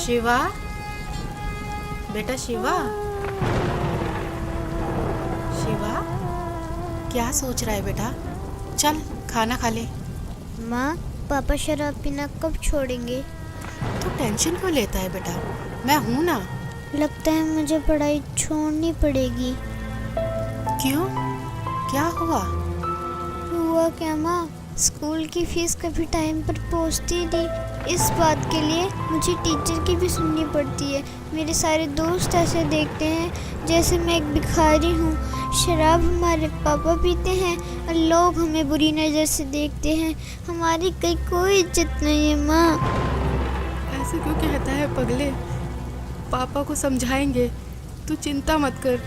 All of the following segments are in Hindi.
शिवा, बेटा शिवा, शिवा क्या सोच रहा है बेटा? चल खाना खा ले। माँ, पापा शराब पीना कब छोड़ेंगे? तू टेंशन क्यों लेता है बेटा, मैं हूं ना। लगता है मुझे पढ़ाई छोड़नी पड़ेगी। क्यों, क्या हुआ? हुआ क्या माँ, स्कूल की फीस कभी टाइम पर पहुंचती नहीं। इस बात के लिए मुझे टीचर की भी सुननी पड़ती है। मेरे सारे दोस्त ऐसे देखते हैं जैसे मैं एक भिखारी हूँ। शराब हमारे पापा पीते हैं और लोग हमें बुरी नज़र से देखते हैं। हमारी कहीं कोई इज्जत नहीं है माँ। ऐसे क्यों कहता है पगले? पापा को समझाएंगे, तू चिंता मत कर।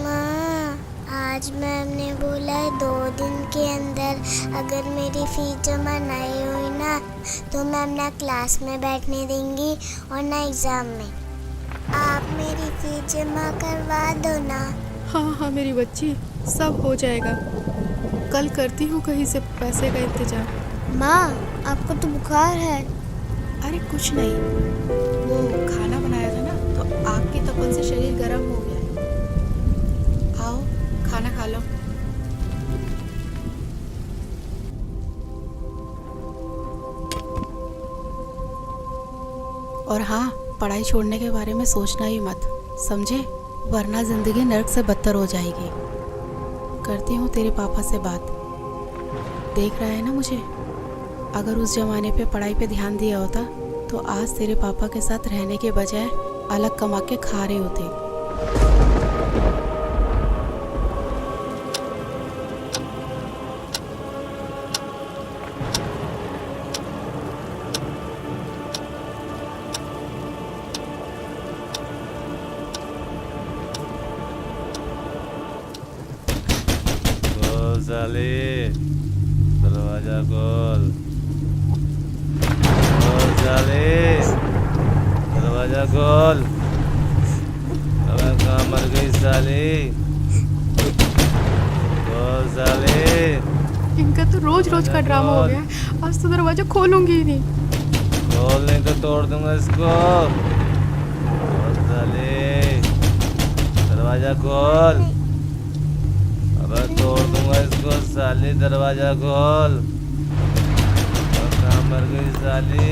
माँ, आज मैम ने बोला है 2 दिन के अंदर अगर मेरी फीस जमा नहीं हुई ना तो मैम ना क्लास में बैठने देंगी और ना एग्ज़ाम में। आप मेरी फीस जमा करवा दो ना। हाँ हाँ मेरी बच्ची, सब हो जाएगा। कल करती हूँ कहीं से पैसे का इंतजाम। माँ, आपको तो बुखार है। अरे कुछ नहीं, वो खाना बनाया था ना तो आग की तपन से शरीर गर्म हो गया है। आओ खाना खा लो। और हाँ, पढ़ाई छोड़ने के बारे में सोचना ही मत, समझे? वरना जिंदगी नर्क से बदतर हो जाएगी। करती हूँ तेरे पापा से बात। देख रहा है ना मुझे? अगर उस जमाने पे पढ़ाई पे ध्यान दिया होता तो आज तेरे पापा के साथ रहने के बजाय अलग कमा के खा रहे होते। खोल साले, दरवाजा खोल। खोल साले, दरवाजा खोल। अबे कहाँ मर गई साली? खोल साले। इनका तो रोज रोज का ड्रामा हो गया। आज तो दरवाजा खोलूंगी ही नहीं। खोल नहीं तो तोड़ दूंगा इसको। खोल साले, दरवाजा खोल। अबे तोड़ दूंगा इसको साली, दरवाजा खोल। कहाँ मर गई साली?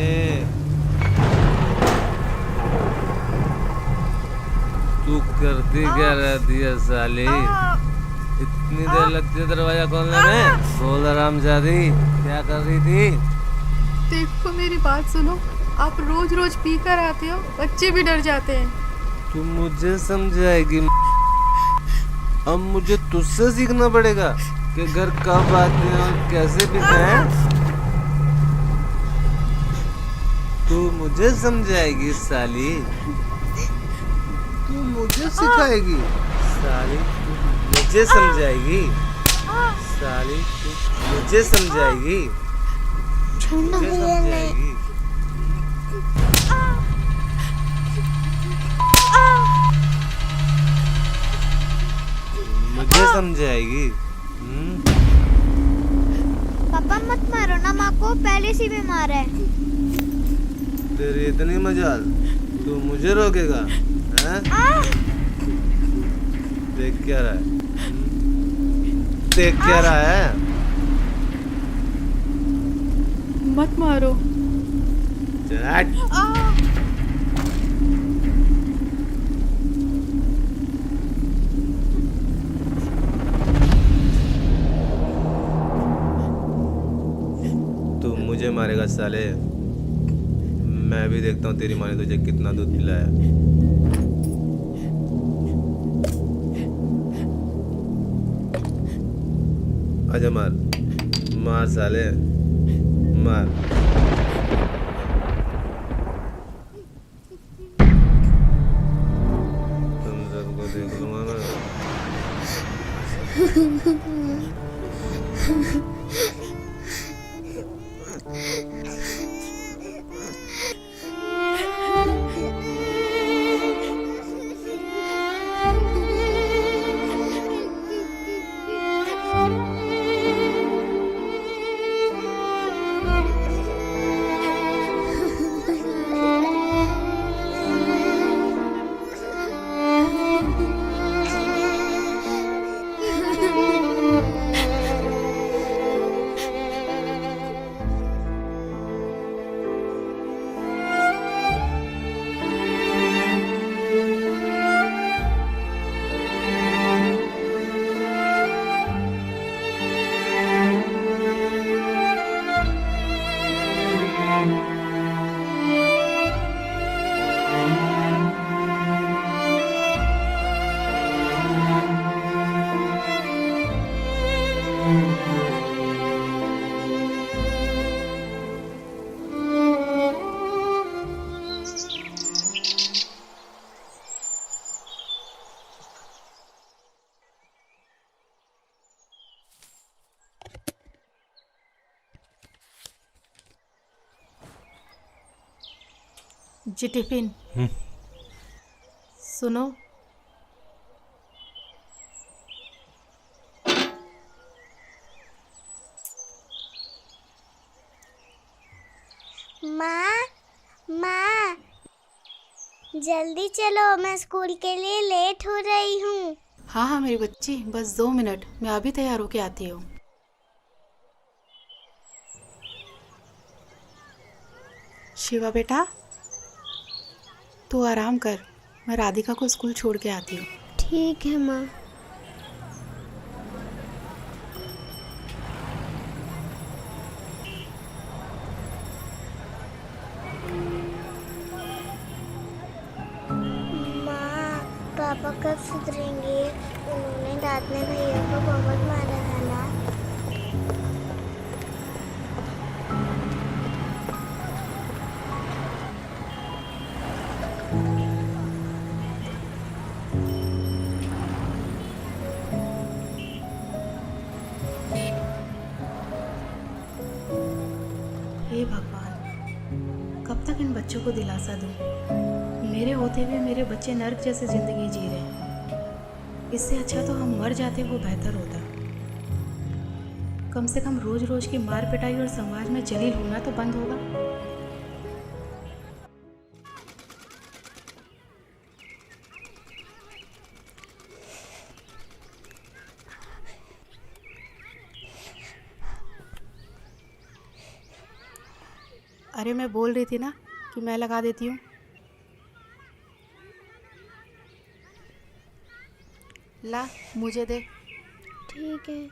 तू करती क्या रहती है साली? इतनी देर लगती है दरवाजा खोलने में? बोल हरामजादी, क्या कर रही थी? देखो मेरी बात सुनो, आप रोज रोज पी कर आते हो, बच्चे भी डर जाते हैं। तू मुझे समझाएगी? अब मुझे तुझसे सीखना पड़ेगा कि घर कब आते हैं और कैसे पीते हैं। तू मुझे समझाएगी साली? तू मुझे सिखाएगी साली? तू मुझे समझाएगी साली? तू मुझे समझाएगी? मुझे समझाएगी? मुझे समझाएगी? पापा मत मारो ना माँ को, पहले से बीमार है। तेरी इतनी मजाल, तू मुझे रोकेगा? हैं? देख क्या रहा है? देख क्या रहा है? मत मारो। चल हट। तू मुझे मारेगा साले? मैं भी देखता हूँ तेरी माँ ने तुझे कितना दूध पिलाया। आजा मार, मार साले, मार। तुम सबको देख लूंगा मैं। जी टिफिन। सुनो, माँ, माँ, जल्दी चलो, मैं स्कूल के लिए लेट हो रही हूँ। हाँ हाँ मेरी बच्ची, बस 2 मिनट, मैं अभी तैयार होके आती हूँ। शिवा बेटा, तू आराम कर, मैं राधिका को स्कूल छोड़ के आती हूँ। ठीक है माँ। माँ, पापा कब सुधरेंगे? उन्होंने रात में भैया को बहुत मारा है ना। हे भगवान, कब तक इन बच्चों को दिलासा दूँ? मेरे होते हुए मेरे बच्चे नर्क जैसे जिंदगी जी रहे हैं। इससे अच्छा तो हम मर जाते, वो बेहतर होता। कम से कम रोज रोज की मार पिटाई और समाज में जलील होना तो बंद होगा। अरे मैं बोल रही थी ना कि मैं लगा देती हूँ। ला, मुझे दे। ठीक है।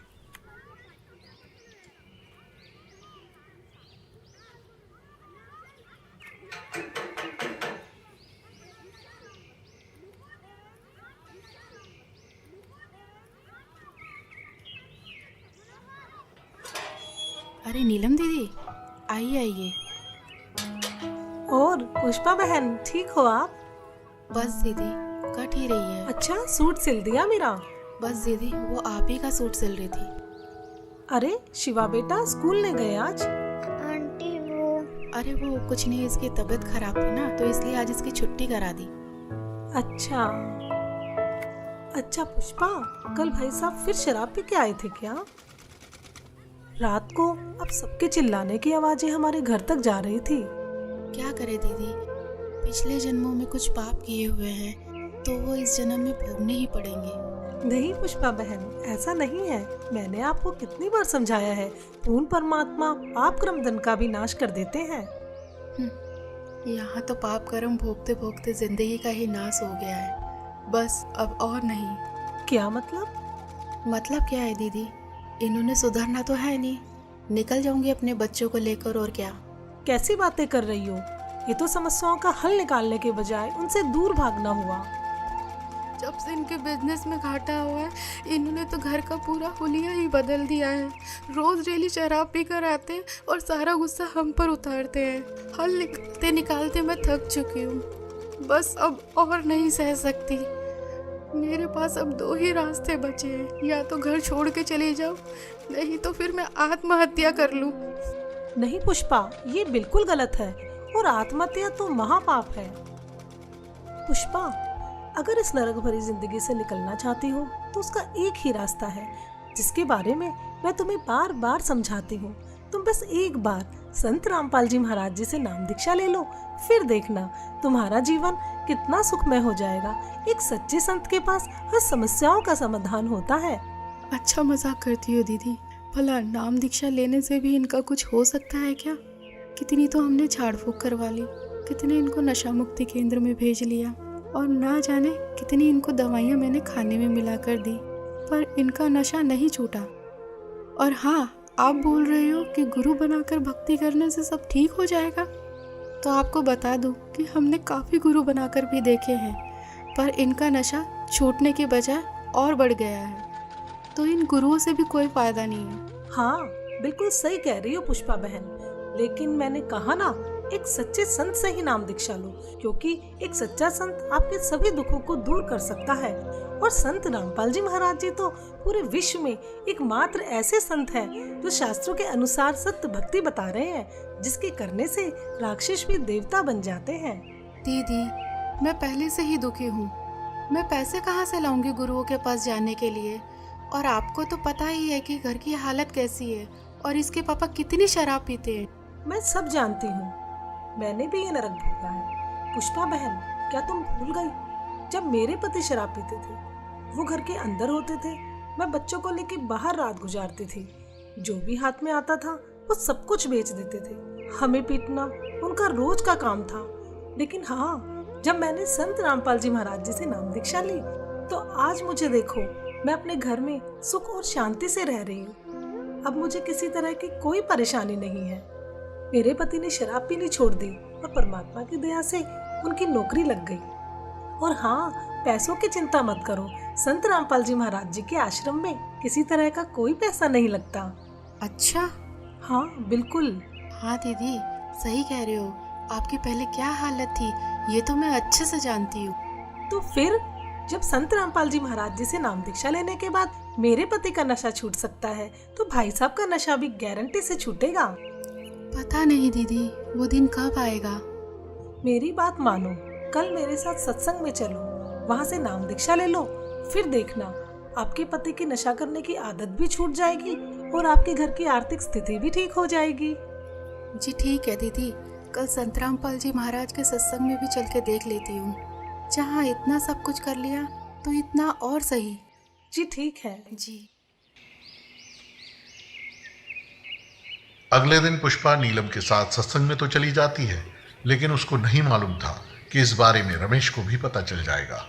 अरे नीलम दीदी, आइए आइए। और पुष्पा बहन, ठीक हो आप? बस दीदी, कट ही रही है। अच्छा, सूट सिल दिया मेरा? बस दीदी, वो आप ही का सूट सिल रही थी। अरे शिवा बेटा स्कूल नहीं गए आज? आंटी अरे वो कुछ नहीं, इसकी तबीयत खराब थी ना, तो इसलिए आज इसकी छुट्टी करा दी। अच्छा अच्छा पुष्पा, कल भाई साहब फिर शराब पी के आए थे क्या? रात को अब सबके चिल्लाने की आवाजें हमारे घर तक जा रही थी। क्या करे दीदी, पिछले जन्मों में कुछ पाप किए हुए हैं तो वो इस जन्म में भोगने ही पड़ेंगे। नहीं पुष्पा बहन, ऐसा नहीं है। मैंने आपको कितनी बार समझाया है, पूर्ण परमात्मा पाप कर्म दंड का भी नाश कर देते हैं। यहाँ तो पाप कर्म भोगते भोगते जिंदगी का ही नाश हो गया है, बस अब और नहीं। क्या मतलब? मतलब क्या है दीदी, इन्होंने सुधरना तो है नहीं, निकल जाऊंगी अपने बच्चों को लेकर, और क्या। कैसी बातें कर रही हो? ये तो समस्याओं का हल निकालने के बजाय उनसे दूर भागना हुआ। जब से इनके बिजनेस में घाटा हुआ है, इन्होंने तो घर का पूरा हुलिया ही बदल दिया है। रोज डेली शराब पी कर आते हैं और सारा गुस्सा हम पर उतारते हैं। हल निकालते निकालते मैं थक चुकी हूँ, बस अब और नहीं सह सकती। मेरे पास अब 2 ही रास्ते बचे हैं, या तो घर छोड़ के चली जाऊँ, नहीं तो फिर मैं आत्महत्या कर लूँ। नहीं पुष्पा, ये बिल्कुल गलत है, और आत्महत्या तो महापाप है। पुष्पा, अगर इस नरक भरी जिंदगी से निकलना चाहती हो तो उसका एक ही रास्ता है, जिसके बारे में मैं तुम्हें बार बार समझाती हूँ। तुम बस एक बार संत रामपाल जी महाराज जी से नाम दीक्षा ले लो, फिर देखना तुम्हारा जीवन कितना सुखमय हो जाएगा। एक सच्चे संत के पास हर समस्याओं का समाधान होता है। अच्छा मजाक करती हो दीदी, भला नाम दीक्षा लेने से भी इनका कुछ हो सकता है क्या? कितनी तो हमने झाड़ फूक करवा ली, कितने इनको नशा मुक्ति केंद्र में भेज लिया, और ना जाने कितनी इनको दवाइयाँ मैंने खाने में मिला कर दी, पर इनका नशा नहीं छूटा। और हाँ, आप बोल रहे हो कि गुरु बनाकर भक्ति करने से सब ठीक हो जाएगा, तो आपको बता दूं कि हमने काफ़ी गुरु बनाकर भी देखे हैं, पर इनका नशा छूटने के बजाय और बढ़ गया है, तो इन गुरुओं से भी कोई फायदा नहीं है। हाँ बिल्कुल सही कह रही हो पुष्पा बहन, लेकिन मैंने कहा ना, एक सच्चे संत से ही नाम दीक्षा लो, क्योंकि एक सच्चा संत आपके सभी दुखों को दूर कर सकता है। और संत रामपाल जी महाराज जी तो पूरे विश्व में एकमात्र ऐसे संत हैं जो शास्त्रों के अनुसार सत्य भक्ति बता रहे हैं, जिसके करने से राक्षस भी देवता बन जाते हैं। दीदी, मैं पहले से ही दुखी हूँ। मैं पैसे कहाँ से लाऊंगी गुरुओं के पास जाने के लिए? और आपको तो पता ही है कि घर की हालत कैसी है और इसके पापा कितनी शराब पीते हैं। मैं सब जानती हूँ, मैंने भी ये नरक भोगा है। पुष्पा बहन, क्या तुम भूल गई जब मेरे पति शराब पीते थे, वो घर के अंदर होते थे, मैं बच्चों को लेके बाहर रात गुजारती थी। जो भी हाथ में आता था वो सब कुछ बेच देते थे। हमें पीटना उनका रोज का काम था। लेकिन हाँ, जब मैंने संत रामपाल जी महाराज जी से नाम दीक्षा ली तो आज मुझे देखो, मैं अपने घर में सुख और शांति से रह रही हूँ। अब मुझे किसी तरह की कोई परेशानी नहीं है। मेरे पति ने शराब पीनी छोड़ दी और परमात्मा की दया से उनकी नौकरी लग गई। और हाँ, पैसों की चिंता मत करो, संत रामपाल जी महाराज जी के आश्रम में किसी तरह का कोई पैसा नहीं लगता। अच्छा। हाँ बिल्कुल। हाँ दीदी, सही कह रहे हो। आपकी पहले क्या हालत थी ये तो मैं अच्छे से जानती हूँ। तो फिर जब संत रामपाल जी महाराज जी से नाम दीक्षा लेने के बाद मेरे पति का नशा छूट सकता है तो भाई साहब का नशा भी गारंटी से छूटेगा। पता नहीं दीदी, वो दिन कब आएगा। मेरी बात मानो, कल मेरे साथ सत्संग में चलो, वहाँ से नाम दीक्षा ले लो, फिर देखना आपके पति की नशा करने की आदत भी छूट जाएगी और आपके घर की आर्थिक स्थिति भी ठीक हो जाएगी। जी ठीक है दीदी, कल संत रामपाल जी महाराज के सत्संग में भी चल के देख लेती हूँ। जहाँ इतना सब कुछ कर लिया तो इतना और सही। जी ठीक है जी। अगले दिन पुष्पा नीलम के साथ सत्संग में तो चली जाती है, लेकिन उसको नहीं मालूम था कि इस बारे में रमेश को भी पता चल जाएगा।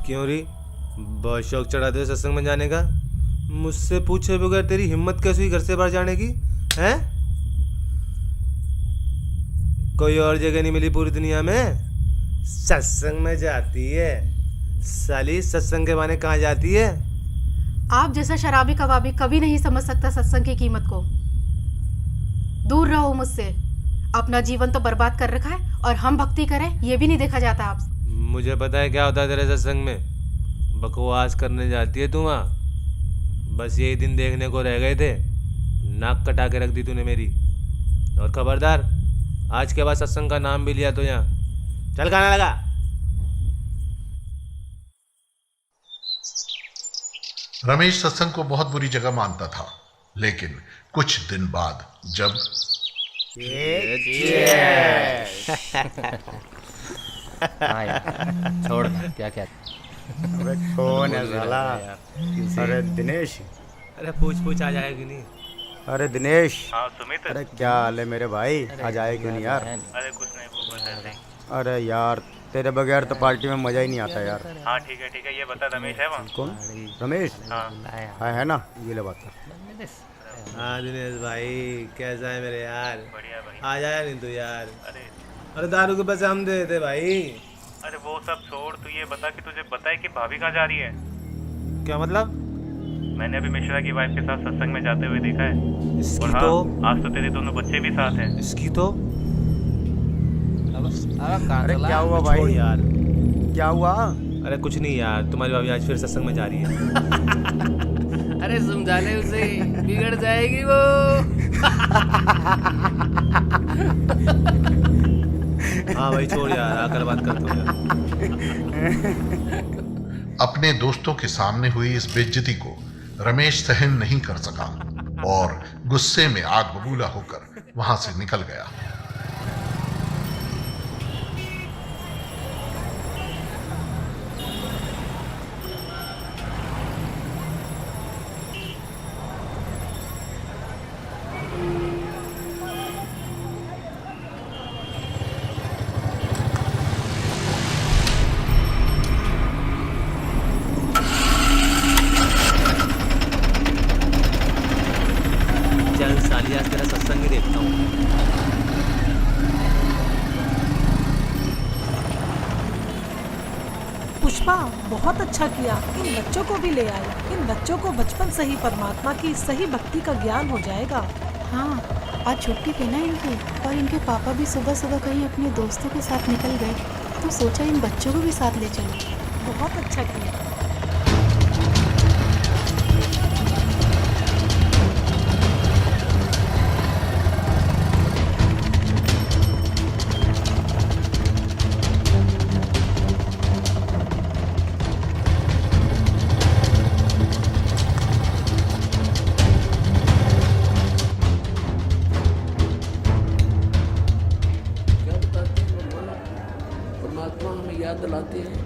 क्यों री, बहुत शौक चढ़ाते हो सत्संग में जाने का? मुझसे पूछे बगैर तेरी हिम्मत कैसे हुई घर से बाहर जाने की? हैं? कोई और जगह नहीं मिली पूरी दुनिया में? सत्संग में जाती है साली, सत्संग के बहाने कहाँ जाती है? आप जैसा शराबी कबाबी कभी नहीं समझ सकता सत्संग की कीमत को। दूर रहो मुझसे। अपना जीवन तो बर्बाद कर रखा है और हम भक्ति करें ये भी नहीं देखा जाता आपसे। मुझे पता है क्या होता है तेरे सत्संग में। बकवास करने जाती है तू वहाँ, बस यही दिन देखने को रह गए थे। नाक कटा के रख दी तूने मेरी। और खबरदार, आज के बाद सत्संग का नाम भी लिया तो यहाँ चल खाना लगा। रमेश सत्संग को बहुत बुरी जगह मानता था, लेकिन कुछ दिन बाद जब हाँ यार, छोड़ ना, क्या क्या। अबे कौन है साला? अरे दिनेश। अरे पूछ आ जाएगा कि नहीं? अरे दिनेश। हाँ सुमित। अरे क्या हाल है मेरे भाई? आज आए क्यों नहीं यार? अरे कुछ नहीं, वो बस ऐसे ही। अरे यार तेरे बगैर तो पार्टी में मजा ही नहीं आता यार। हाँ ठीक है, ये बता रमेश है वहाँ? कौन? रमेश? हाँ है ना, ये ले बात। हाँ दिनेश भाई, कैसा है मेरे यार? बढ़िया भाई। आ जाया नहीं तू यार? अरे अरे दारू के पैसे हम दे देते भाई। अरे वो सब छोड़, तू ये बता कि तुझे पता है कि भाभी कहाँ जा रही है? क्या मतलब? मैंने अभी मिश्रा की वाइफ के साथ सत्संग में जाते हुए देखा है। इसकी और हाँ, तो आज तो तेरे दोनों बच्चे भी साथ हैं। इसकी तो अरे क्या हुआ छोड़ भाई? यार। क्या हुआ? अरे कुछ नहीं यार, तुम्हारी भाभी आज फिर सत्संग में जा रही है। अरे समझाने उसे, बिगड़ जाएगी वो। हाँ भाई छोड़ यार, आकर बात करता हूँ यार। अपने दोस्तों के सामने हुई इस बेइज्जती को रमेश सहन नहीं कर सका और गुस्से में आग बबूला होकर वहां से निकल गया। चल साली, आज तेरा सत्संग पुष्पा, बहुत अच्छा किया, इन बच्चों को भी ले आए। इन बच्चों को बचपन से ही परमात्मा की सही भक्ति का ज्ञान हो जाएगा। हाँ, आज छुट्टी थी ना इनकी, और इनके पापा भी सुबह सुबह कहीं अपने दोस्तों के साथ निकल गए, तो सोचा इन बच्चों को भी साथ ले चलो। बहुत अच्छा किया। परमात्मा हमें याद दिलाते हैं।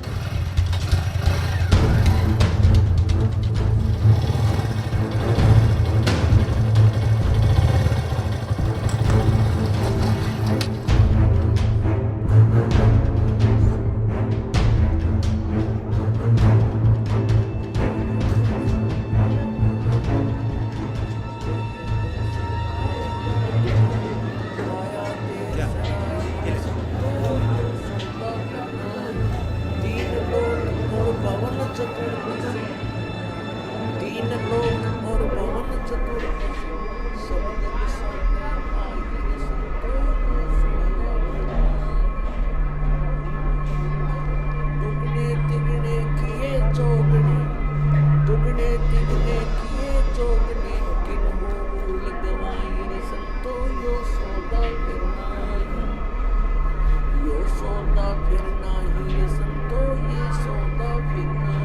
तीन लोक और पवन चतुर्दश सबदन दुगने तिगने किए चौगने, दुगने तिगने किए चौगने, किन मूल गवाई रे संतो यो सौदा फिर नाही, यो सौदा फिर नाही रे संतो ये सौदा फिर नाही।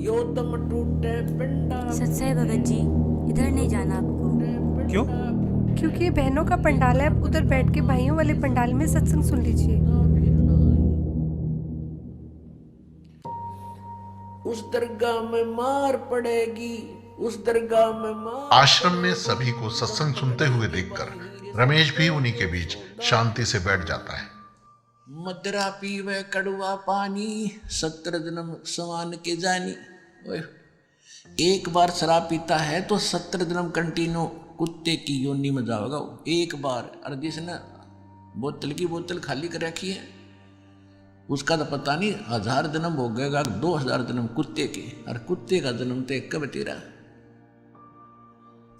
योदम टूटे पिंडा। सच है भगत जी, इधर नहीं जाना आपको। क्यों? क्योंकि ये बहनों का पंडाल है, आप उधर बैठ के भाइयों वाले पंडाल में सत्संग सुन लीजिए। उस दरगाह में मार पड़ेगी, उस दरगाह में मार। आश्रम में सभी को सत्संग सुनते हुए देखकर रमेश भी उन्हीं के बीच शांति से बैठ जाता है। मदरा पीवे कड़वा पानी, 17 जन्म समान के जानी। ओए, एक बार शराब पीता है तो 17 जन्म कंटिन्यू कुत्ते की योनि में जाओगा वो, एक बार। और जिसने बोतल की बोतल खाली कर रखी है उसका तो पता नहीं 1000 जन्म हो गएगा, 2000 जन्म कुत्ते के। और कुत्ते का जन्म तो कब तेरा।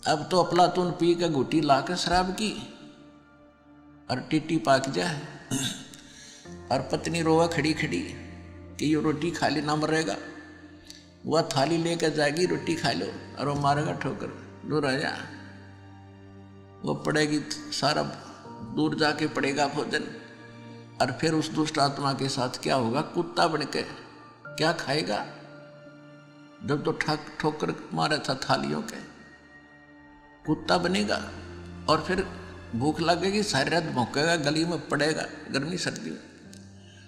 अब तो अफलातून पी के घुटी ला के शराब की और टिट्टी पाक जाए, और पत्नी रोवा खड़ी खड़ी कि ये रोटी खा ले ना मरेगा। वह थाली लेकर जाएगी, रोटी खा लो, और वो मारेगा ठोकर, दूर आ जा। वो पड़ेगी सारा दूर जाके पड़ेगा भोजन। और फिर उस दुष्ट आत्मा के साथ क्या होगा, कुत्ता बन के क्या खाएगा। जब तो ठोकर मारा था थालियों के, कुत्ता बनेगा। और फिर भूख लगेगी, सारी रात भौंकेगा, गली में पड़ेगा गर्मी सर्दी में।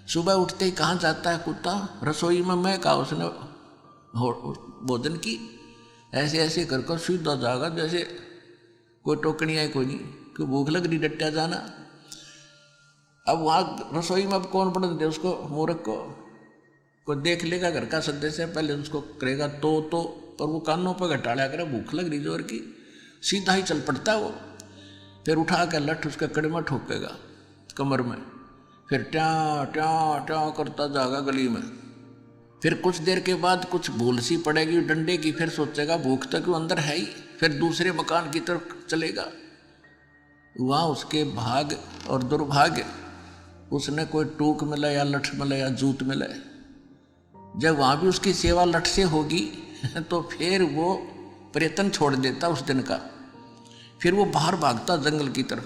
सुबह उठते ही कहाँ जाता है कुत्ता, रसोई में। मैं कहा उसने भोजन की, ऐसे ऐसे कर कर सीधा जाएगा जैसे कोई टोकनी है कोई नहीं, कि भूख लग रही डट्टा जाना। अब वहाँ रसोई में अब कौन पढ़ दे उसको, मूर्ख को। कोई देख लेगा घर का सदस्य, पहले उसको करेगा तो, पर वो कानों पर घटाड़ा करे, भूख लग रही जोर की, सीधा ही चल पड़ता है वो। फिर उठा कर लठ उसके कड़े में ठोकेगा कमर में, फिर ट्या ट्या ट्या करता जाएगा गली में। फिर कुछ देर के बाद कुछ भूल सी पड़ेगी डंडे की, फिर सोचेगा भूख तो क्यों अंदर है ही, फिर दूसरे मकान की तरफ चलेगा। वहाँ उसके भाग और दुर्भाग्य, उसने कोई टूक मिला या लठ मिला या जूत मिला। जब वहाँ भी उसकी सेवा लठ से होगी तो फिर वो प्रयत्न छोड़ देता उस दिन का। फिर वो बाहर भागता जंगल की तरफ।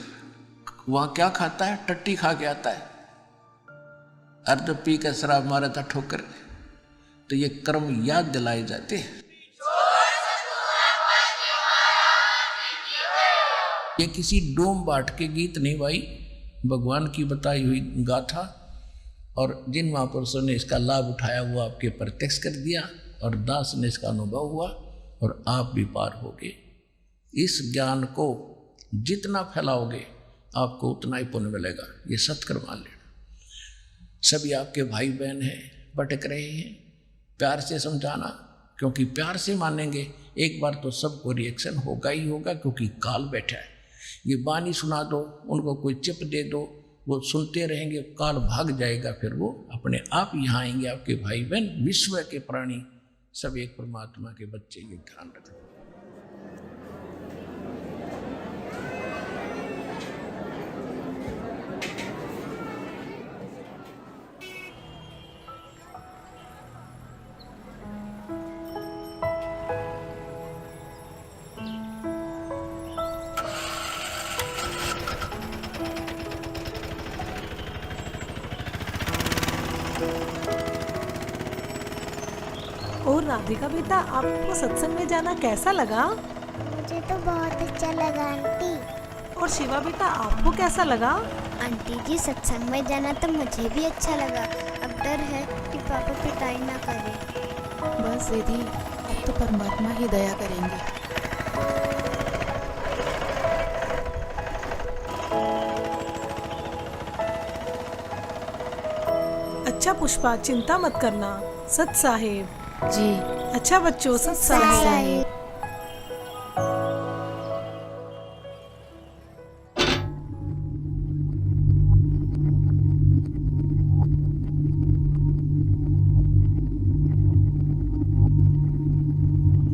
वहाँ क्या खाता है, टट्टी खा के आता है। अर्ध पी कर शराब मारा था ठोकर। तो ये कर्म याद दिलाए जाते हैं। ये किसी डोम बाट के गीत नहीं भाई, भगवान की बताई हुई गाथा। और जिन महापुरुषों ने इसका लाभ उठाया वो आपके प्रत्यक्ष कर दिया, और दास ने इसका अनुभव हुआ, और आप भी पार हो गए। इस ज्ञान को जितना फैलाओगे आपको उतना ही पुण्य मिलेगा। ये सत्कर मान लेना। सभी आपके भाई बहन हैं, भटक रहे हैं, प्यार से समझाना, क्योंकि प्यार से मानेंगे एक बार तो सबको रिएक्शन होगा ही होगा, क्योंकि काल बैठा है। ये बानी सुना दो, उनको कोई चिप दे दो, वो सुनते रहेंगे, काल भाग जाएगा, फिर वो अपने आप यहाँ आएंगे। आपके भाई बहन विश्व के प्राणी सब एक परमात्मा के बच्चे, ये ध्यान रखना। और राधिका बेटा, आपको सत्संग में जाना कैसा लगा? मुझे तो बहुत अच्छा लगा आंटी। और शिवा बेटा, आपको कैसा लगा? आंटी जी, सत्संग में जाना तो मुझे भी अच्छा लगा। अब डर है कि पापा पिटाई ना करे। बस दीदी, अब तो परमात्मा ही दया करेंगे। अच्छा पुष्पा, चिंता मत करना। सत साहेब जी। अच्छा बच्चों, सत साहेब।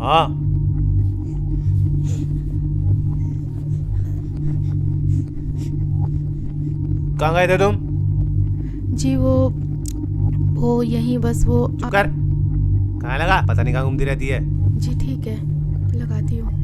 हाँ, कहाँ गए थे तुम? जी वो यहीं बस वो चुप कर। कहाँ लगा? पता नहीं कहाँ घूमती रहती है। जी ठीक है, लगाती हूँ।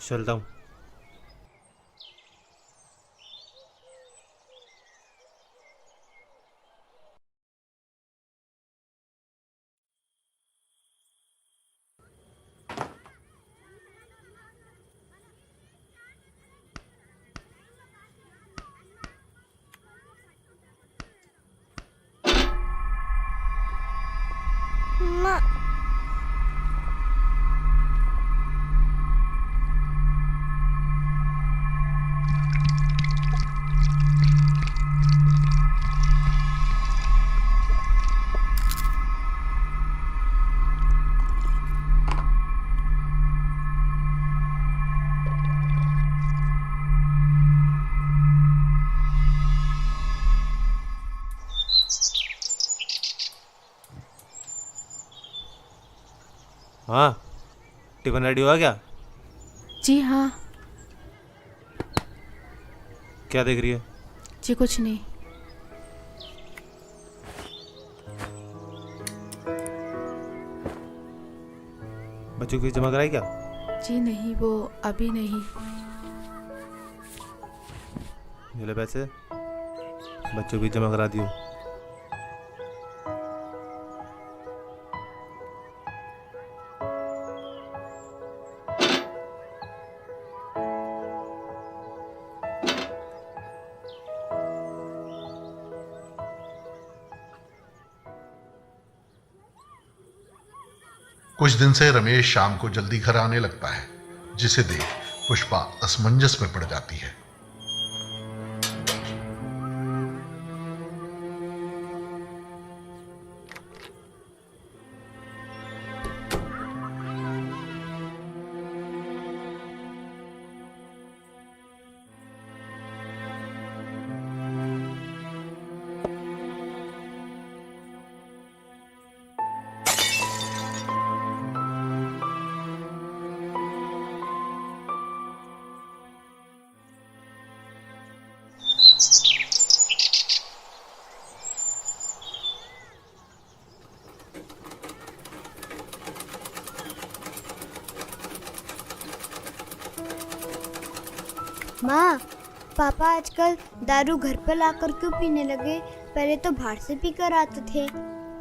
चलता हूँ। माँ, हाँ, टिफिन रेडी हुआ क्या? जी हाँ। क्या देख रही है? जी कुछ नहीं। बच्चों की फीस जमा कराई क्या? जी नहीं, वो अभी नहीं। ये ले पैसे, बच्चों की फीस जमा करा दियो। कुछ दिन से रमेश शाम को जल्दी घर आने लगता है, जिसे देख पुष्पा असमंजस में पड़ जाती है। माँ, पापा आजकल दारू घर पर लाकर क्यों पीने लगे? पहले तो बाहर से पीकर आते थे।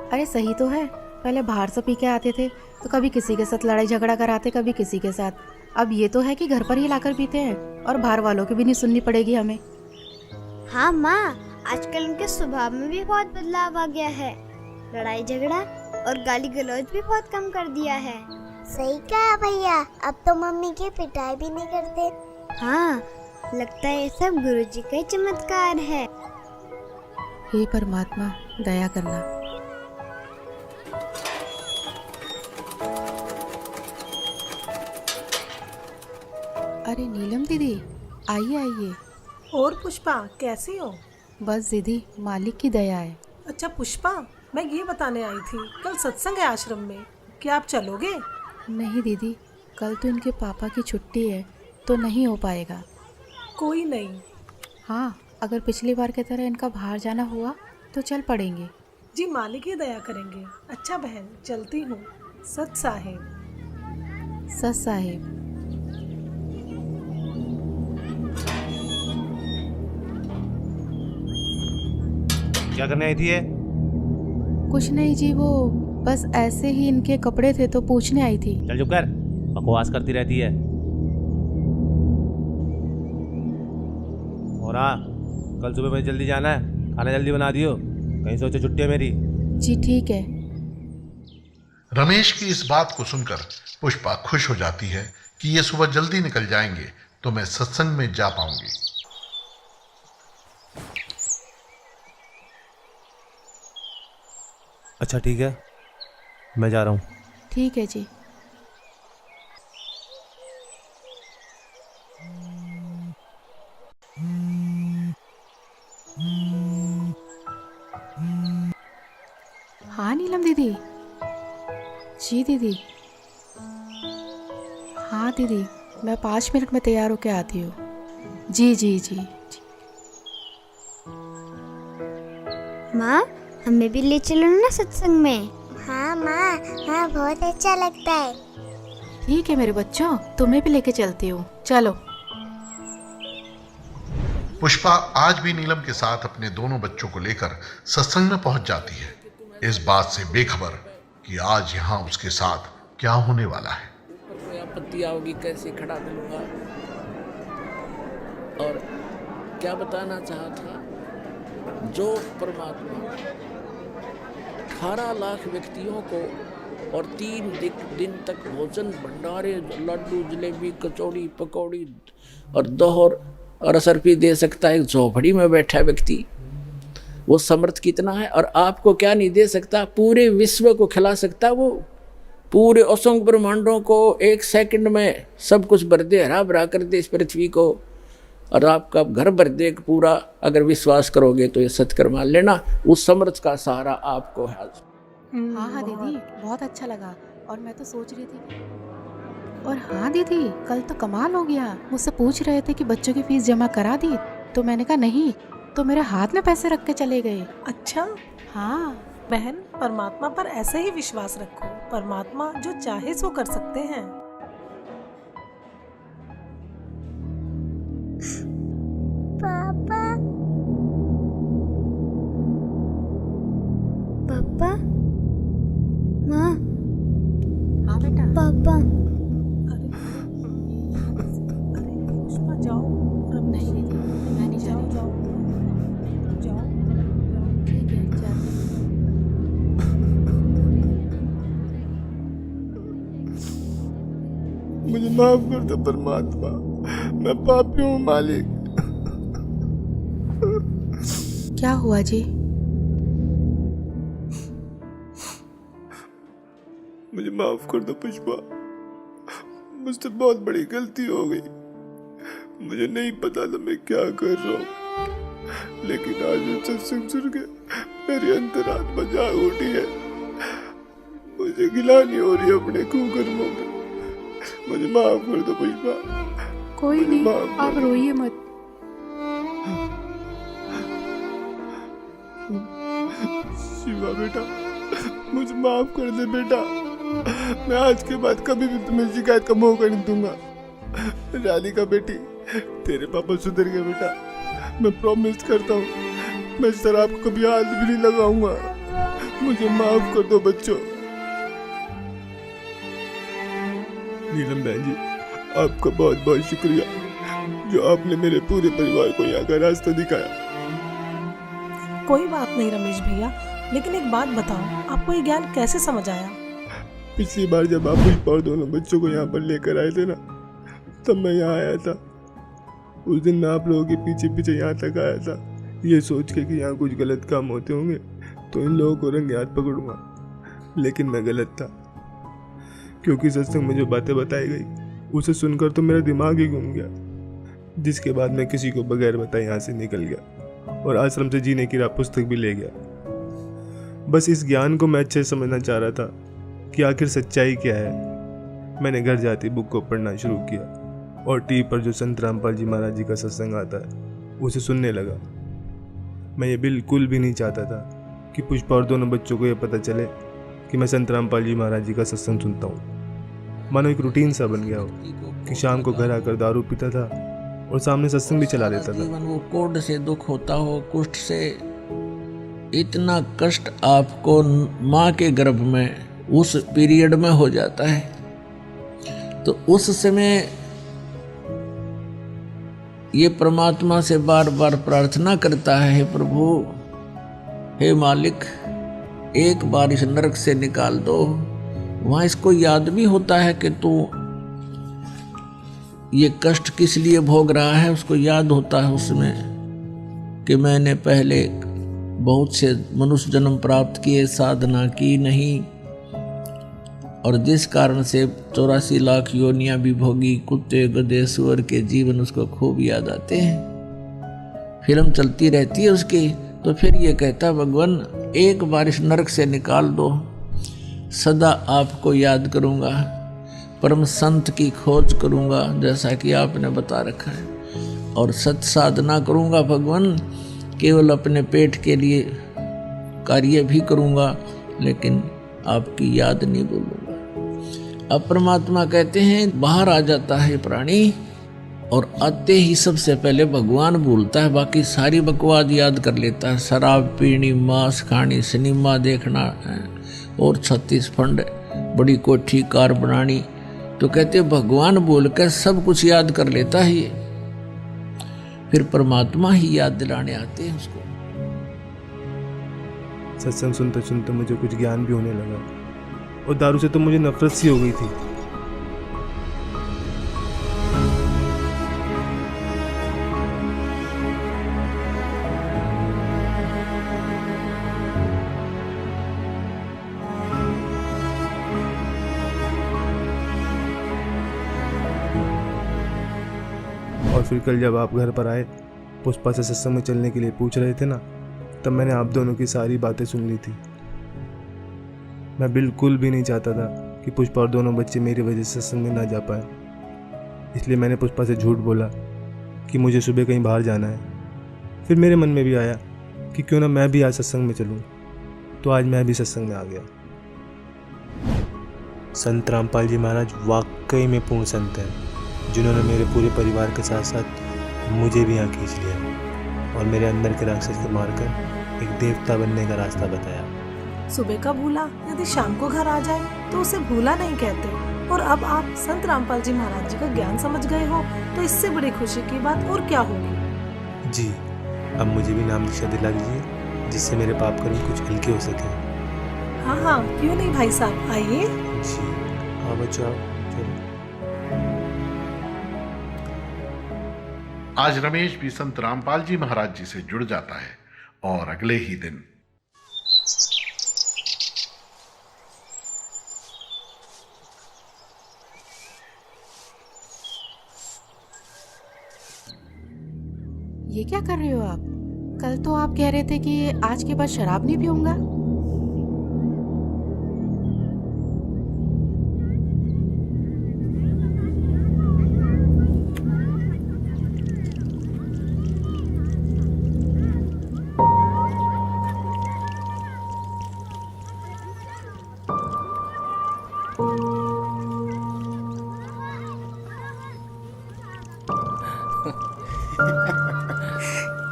अरे सही तो है, पहले बाहर से पी के आते थे तो कभी किसी के साथ लड़ाई झगड़ा कराते, कभी किसी के साथ। अब ये तो है कि घर पर ही लाकर पीते हैं और बाहर वालों की भी नहीं सुननी पड़ेगी हमें। हाँ माँ, आजकल उनके स्वभाव में भी बहुत बदलाव आ गया है। लड़ाई झगड़ा और गाली गलौज भी बहुत कम कर दिया है। सही कहा भैया, अब तो मम्मी की पिटाई भी नहीं करते। हाँ, लगता है ये सब गुरुजी का ही चमत्कार है। हे परमात्मा, दया करना। अरे नीलम दीदी, आइए आइए। और पुष्पा कैसी हो? बस दीदी, मालिक की दया है। अच्छा पुष्पा, मैं ये बताने आई थी, कल सत्संग है आश्रम में, क्या आप चलोगे? नहीं दीदी, कल तो इनके पापा की छुट्टी है तो नहीं हो पाएगा। कोई नहीं। हाँ, अगर पिछली बार की तरह इनका बाहर जाना हुआ तो चल पड़ेंगे। जी मालिक ही दया करेंगे। अच्छा बहन, चलती हूँ। सत साहेब। सत साहेब। क्या करने आई थी ये? कुछ नहीं जी, वो बस ऐसे ही इनके कपड़े थे तो पूछने आई थी। चल चुप कर, बकवास करती रहती है। और हाँ, कल सुबह मुझे जल्दी जाना है, खाना जल्दी बना दियो, कहीं सोचो छुट्टी है मेरी। जी ठीक है। रमेश की इस बात को सुनकर पुष्पा खुश हो जाती है कि ये सुबह जल्दी निकल जाएंगे तो मैं सत्संग में जा पाऊंगी। अच्छा ठीक है, मैं जा रहा हूँ। ठीक है जी। हाँ नीलम दीदी। जी दीदी। हाँ दीदी, मैं 5 मिनट में तैयार होके आती हूँ। जी जी जी जी। माँ, हमें भी ले चलो ना सत्संग में। हाँ माँ, हाँ बहुत अच्छा लगता है। ठीक है मेरे बच्चों, तुम्हें भी लेके चलती हूँ, चलो। पुष्पा आज भी नीलम के साथ अपने दोनों बच्चों को लेकर सत्संग में पहुंच जाती है, इस बात से बेखबर कि आज यहाँ उसके साथ क्या होने वाला है। कोई आपत्ति आओगी कैसे खड़ा करूँगा। और क्या बताना चाहा था, जो परमात्मा 18 लाख व्यक्तियों को और 3 दिन तक भोजन भंडारे, लड्डू, जलेबी, कचौड़ी, पकौड़ी और दोहर और असरफी दे सकता है एक झोपड़ी में बैठा व्यक्ति, वो समर्थ कितना है। और आपको क्या नहीं दे सकता, पूरे विश्व को खिला सकता, वो पूरे असंख्य ब्रह्मांडों को 1 सेकंड में सब कुछ भर दे, हरा भरा कर दे इस पृथ्वी को, और आपका घर भर दे पूरा। अगर विश्वास करोगे तो ये सत्कर मान लेना, उस समर्थ का सहारा आपको है। हाँ हाँ दीदी, बहुत अच्छा लगा। और मैं तो सोच रही थी और हाँ दीदी, कल तो कमाल हो गया। मुझसे पूछ रहे थे कि बच्चों की फीस जमा करा दी, तो मैंने कहा नहीं, तो मेरे हाथ में पैसे रख के चले गए। अच्छा हाँ बहन, परमात्मा पर ऐसे ही विश्वास रखो, परमात्मा जो चाहे सो कर सकते हैं। पापा, पापा, माँ, हाँ बेटा। पापा। अरे पुष्पा जाओ। नहीं दीदी, मैं नहीं जा रही। जाओ जाओ। ठीक है, जाती हूँ। मुझे माफ कर दो परमात्मा, मैं पापी हूँ मालिक। क्या हुआ जी? मुझे माफ कर दो पुष्पा, मुझसे बहुत बड़ी गलती हो गई। मुझे नहीं पता था मैं क्या कर रहा हूँ, लेकिन आज ये सत्संग सुन के मेरी अंतरात्मा जाग उठी है। मुझे गिलानी हो रही है अपने कुकर्मों में। मुझे माफ कर दो पुष्पा। कोई मुझे नहीं, माफ कर आप दो। रोइए मत। शिवा बेटा, मुझे माफ कर दे बेटा। मैं आज के बाद कभी भी तुम्हें शिकायत का मौका नहीं दूंगा। राधिका बेटी, तेरे पापा सुधर गए बेटा, मैं प्रॉमिस करता हूँ मैं शराब को कभी हाथ भी नहीं लगाऊंगा। मुझे माफ कर दो बच्चों। नीलम बहन जी, आपका बहुत बहुत शुक्रिया जो आपने मेरे पूरे परिवार को यहाँ का रास्ता दिखाया। कोई बात नहीं रमेश भैया, लेकिन एक बात बताओ, आपको ये ज्ञान कैसे समझ आया? पिछली बार जब आप पुष्पा और दोनों बच्चों को यहाँ पर लेकर आए थे ना, तब मैं यहाँ आया था। उस दिन मैं आप लोगों के पीछे पीछे यहाँ तक आया था, ये सोच के कि यहाँ कुछ गलत काम होते होंगे तो इन लोगों को रंगे हाथ पकड़ूंगा। लेकिन मैं गलत था, क्योंकि सत्संग में जो बातें बताई गई उसे सुनकर तो मेरा दिमाग ही घूम गया, जिसके बाद मैं किसी को बगैर बताए यहाँ से निकल गया और आश्रम से जीने की राह पुस्तक भी ले गया। बस इस ज्ञान को मैं अच्छे से समझना चाह रहा था कि आखिर सच्चाई क्या है। मैंने घर जाते बुक को पढ़ना शुरू किया और टीवी पर जो संत रामपाल जी महाराज जी का सत्संग आता है उसे सुनने लगा। मैं ये बिल्कुल भी नहीं चाहता था कि पुष्पा और दोनों बच्चों को ये पता चले कि मैं संत रामपाल जी महाराज जी का सत्संग सुनता हूँ। मानो एक रूटीन सा बन गया हो कि शाम को घर आकर दारू पीता था और सामने सत्संग भी चला देता था। जीवन वो कोढ़ से दुख होता हो, कुष्ठ से, इतना कष्ट आपको माँ के गर्भ में उस पीरियड में हो जाता है। तो उस समय ये परमात्मा से बार बार प्रार्थना करता है, हे प्रभु, हे मालिक, एक बार इस नरक से निकाल दो। वहाँ इसको याद भी होता है कि तू ये कष्ट किस लिए भोग रहा है। उसको याद होता है उसमें कि मैंने पहले बहुत से मनुष्य जन्म प्राप्त किए, साधना की नहीं, और जिस कारण से 84 लाख योनियां भी भोगी, कुत्ते गधे सुअर के जीवन उसको खूब याद आते हैं। फिल्म चलती रहती है उसकी। तो फिर ये कहता, भगवान एक बार इस नरक से निकाल दो, सदा आपको याद करूँगा, परम संत की खोज करूँगा जैसा कि आपने बता रखा है, और सत साधना करूँगा भगवान, केवल अपने पेट के लिए कार्य भी करूँगा लेकिन आपकी याद नहीं भूलूँगा। अब परमात्मा कहते हैं बाहर आ जाता है प्राणी और आते ही सबसे पहले भगवान भूलता है, बाकी सारी बकवाद याद कर लेता है। शराब पीनी, मांस खानी, सिनेमा देखना और 36 फंड, बड़ी कोठी कार बनानी। तो कहते भगवान बोल कर सब कुछ याद कर लेता है ये। फिर परमात्मा ही याद दिलाने आते हैं उसको। सत्संग सुनते सुनते मुझे कुछ ज्ञान भी होने लगा और दारू से तो मुझे नफरत सी हो गई थी। और फिर कल जब आप घर पर आए, पुष्पा से सत्संग में चलने के लिए पूछ रहे थे ना, तब मैंने आप दोनों की सारी बातें सुन ली थी। मैं बिल्कुल भी नहीं चाहता था कि पुष्पा और दोनों बच्चे मेरी वजह से सत्संग में ना जा पाए, इसलिए मैंने पुष्पा से झूठ बोला कि मुझे सुबह कहीं बाहर जाना है। फिर मेरे मन में भी आया कि क्यों ना मैं भी आज सत्संग में चलूं, तो आज मैं भी सत्संग में आ गया। संत रामपाल जी महाराज वाकई में पूर्ण संत हैं, जिन्होंने मेरे पूरे परिवार के साथ साथ मुझे भी यहाँ खींच लिया और मेरे अंदर के राक्षस को मारकर एक देवता बनने का रास्ता बताया। सुबह का भूला यदि शाम को घर आ जाए तो उसे भूला नहीं कहते। और अब आप संत रामपाल जी महाराज जी का ज्ञान समझ गए हो, तो इससे बड़ी खुशी की बात और क्या होगी। जी, अब मुझे भी नाम दीक्षा दिला दीजिए, जिससे मेरे पाप कर्म कुछ हल्के हो सके। हाँ हाँ, क्यों नहीं भाई साहब, आइए। जी हाँ बच्चों, चलो। आज रमेश भी संत रामपाल जी महाराज जी से जुड़ जाता है और अगले ही दिन ये क्या कर रहे हो आप? कल तो आप कह रहे थे कि आज के बाद शराब नहीं पीऊंगा।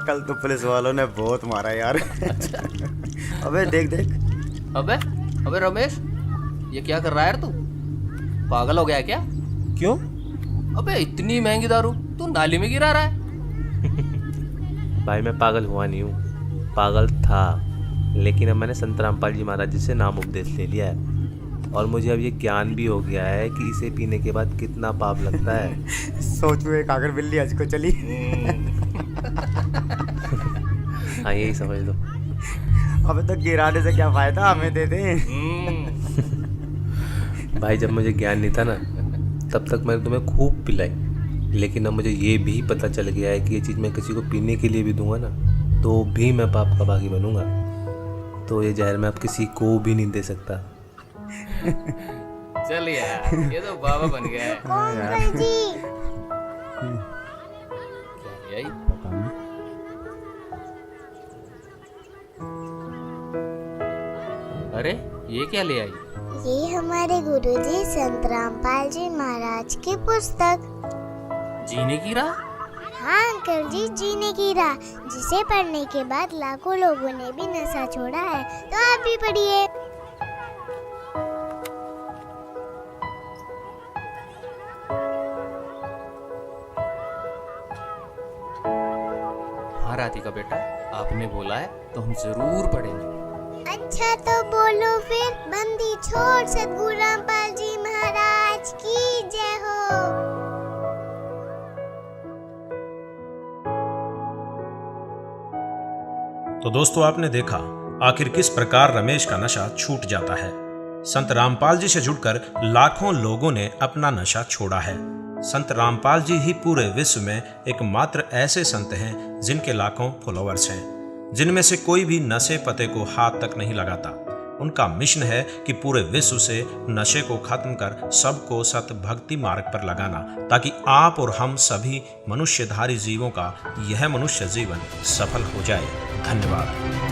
कल तो पुलिस वालों ने बहुत मारा यार। अबे देख देख। अबे रमेश, ये क्या कर रहा है यार तू? पागल हो गया क्या? क्यों? अबे इतनी महंगी दारू तू नाली में गिरा रहा है। भाई मैं पागल हुआ नहीं हूँ, पागल था, लेकिन अब मैंने संत रामपाल जी महाराज जी से नाम उपदेश ले लिया है। और मुझे अब ये ज्ञान भी हो गया है कि इसे पीने के बाद कितना पाप लगता है। सोचो एक आकर बिल्ली आज को चली। हाँ यही समझ लो। अबे तो गिराने से क्या फायदा, हमें दे दे। भाई जब मुझे ज्ञान नहीं था ना तब तक मैंने तुम्हें खूब पिलाई, लेकिन अब मुझे ये भी पता चल गया है कि ये चीज़ मैं किसी को पीने के लिए भी दूंगा ना तो भी मैं पाप का भागी बनूंगा। तो ये जहर मैं अब किसी को भी नहीं दे सकता। चल यार, ये तो बाबा बन गया है। अंकल जी यही अरे ये क्या ले आई? ये हमारे गुरुजी संत रामपाल जी महाराज की पुस्तक। जीने की राह? हाँ अंकल जी, जीने की राह, जिसे पढ़ने के बाद लाखों लोगों ने भी नशा छोड़ा है। तो आप भी पढ़िए। हाँ राधिका बेटा, आपने बोला है तो हम जरूर पढ़ेंगे। अच्छा तो बोलो फिर। बंदी छोड़ सतगुरु रामपाल जी महाराज की जय हो। तो दोस्तों आपने देखा आखिर किस प्रकार रमेश का नशा छूट जाता है। संत रामपाल जी से जुड़कर लाखों लोगों ने अपना नशा छोड़ा है। संत रामपाल जी ही पूरे विश्व में एकमात्र ऐसे संत हैं जिनके लाखों फॉलोअर्स हैं, जिनमें से कोई भी नशे पते को हाथ तक नहीं लगाता। उनका मिशन है कि पूरे विश्व से नशे को खत्म कर सबको सत भक्ति मार्ग पर लगाना, ताकि आप और हम सभी मनुष्यधारी जीवों का यह मनुष्य जीवन सफल हो जाए। धन्यवाद।